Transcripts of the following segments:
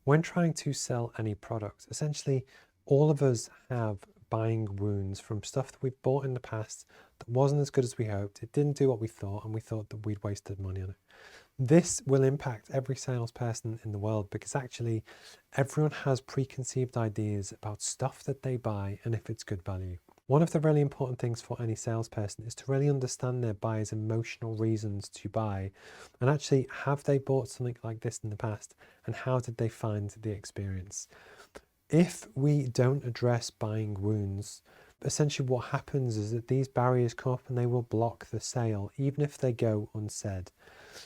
When trying to sell any product, essentially all of us have buying wounds from stuff that we've bought in the past that wasn't as good as we hoped. It didn't do what we thought, and we thought that we'd wasted money on it. This will impact every salesperson in the world because actually everyone has preconceived ideas about stuff that they buy and if it's good value. One of the really important things for any salesperson is to really understand their buyer's emotional reasons to buy, and actually, have they bought something like this in the past and how did they find the experience? If we don't address buying wounds, essentially what happens is that these barriers come up and they will block the sale, even if they go unsaid.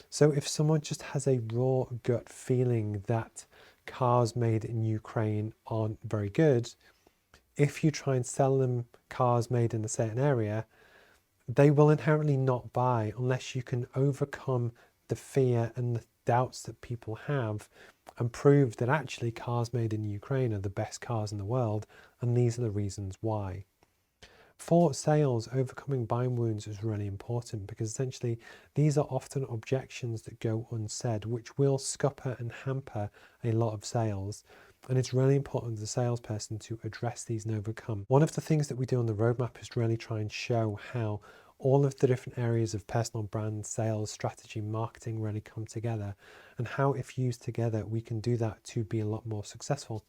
So if someone just has a raw gut feeling that cars made in Ukraine aren't very good, if you try and sell them cars made in a certain area, they will inherently not buy unless you can overcome the fear and the doubts that people have and prove that actually cars made in Ukraine are the best cars in the world, and these are the reasons why. For sales, overcoming buying wounds is really important because essentially these are often objections that go unsaid, which will scupper and hamper a lot of sales. And it's really important as a salesperson to address these and overcome. One of the things that we do on the roadmap is really try and show how all of the different areas of personal brand, sales, strategy, marketing really come together, and how if used together, we can do that to be a lot more successful.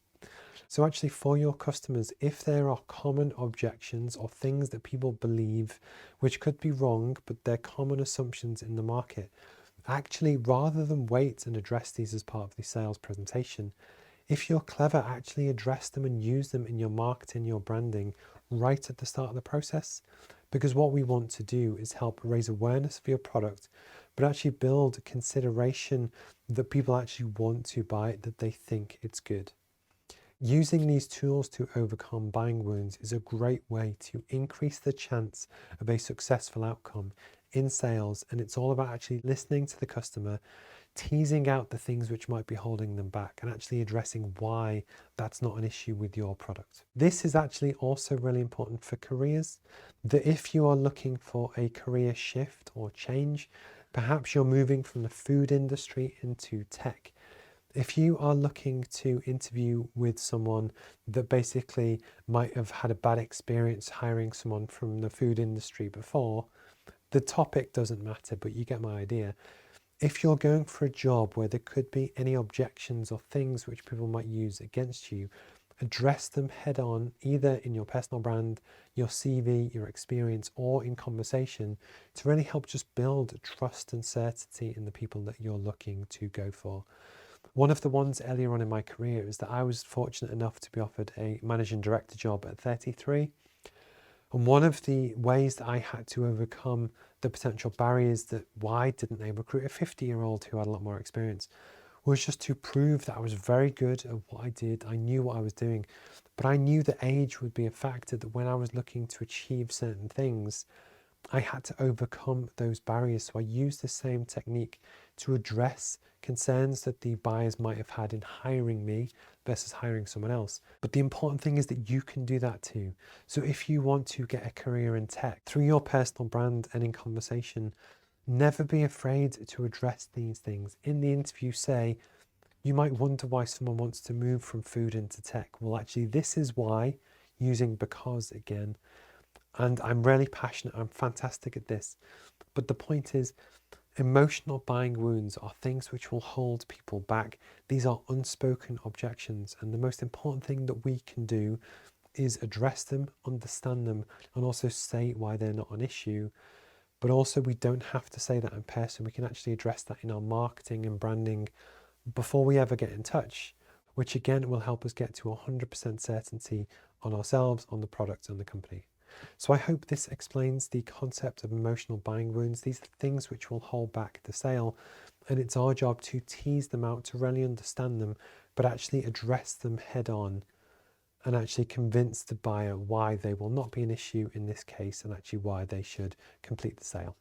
So actually for your customers, if there are common objections or things that people believe, which could be wrong, but they're common assumptions in the market, actually rather than wait and address these as part of the sales presentation, if you're clever, actually address them and use them in your marketing, your branding right at the start of the process. Because what we want to do is help raise awareness of your product, but actually build consideration that people actually want to buy it, that they think it's good. Using these tools to overcome buying wounds is a great way to increase the chance of a successful outcome in sales, and it's all about actually listening to the customer, teasing out the things which might be holding them back, and actually addressing why that's not an issue with your product. This is actually also really important for careers, that if you are looking for a career shift or change, perhaps you're moving from the food industry into tech. If you are looking to interview with someone that basically might have had a bad experience hiring someone from the food industry before, the topic doesn't matter, but you get my idea. If you're going for a job where there could be any objections or things which people might use against you, address them head on, either in your personal brand, your CV, your experience, or in conversation, to really help just build trust and certainty in the people that you're looking to go for. One of the ones earlier on in my career is that I was fortunate enough to be offered a managing director job at 33. And one of the ways that I had to overcome the potential barriers that why didn't they recruit a 50-year-old who had a lot more experience was just to prove that I was very good at what I did. I knew what I was doing, but I knew that age would be a factor, that when I was looking to achieve certain things, I had to overcome those barriers. So I used the same technique to address concerns that the buyers might have had in hiring me versus hiring someone else. But the important thing is that you can do that too. So if you want to get a career in tech through your personal brand and in conversation, never be afraid to address these things. In the interview, say, you might wonder why someone wants to move from food into tech. Well, actually, this is why, using because again. And I'm really passionate, I'm fantastic at this. But the point is, emotional buying wounds are things which will hold people back. These are unspoken objections. And the most important thing that we can do is address them, understand them, and also say why they're not an issue. But also we don't have to say that in person. We can actually address that in our marketing and branding before we ever get in touch, which again will help us get to 100% certainty on ourselves, on the product, and the company. So I hope this explains the concept of emotional buying wounds. These are things which will hold back the sale, and it's our job to tease them out, to really understand them, but actually address them head on and actually convince the buyer why they will not be an issue in this case and actually why they should complete the sale.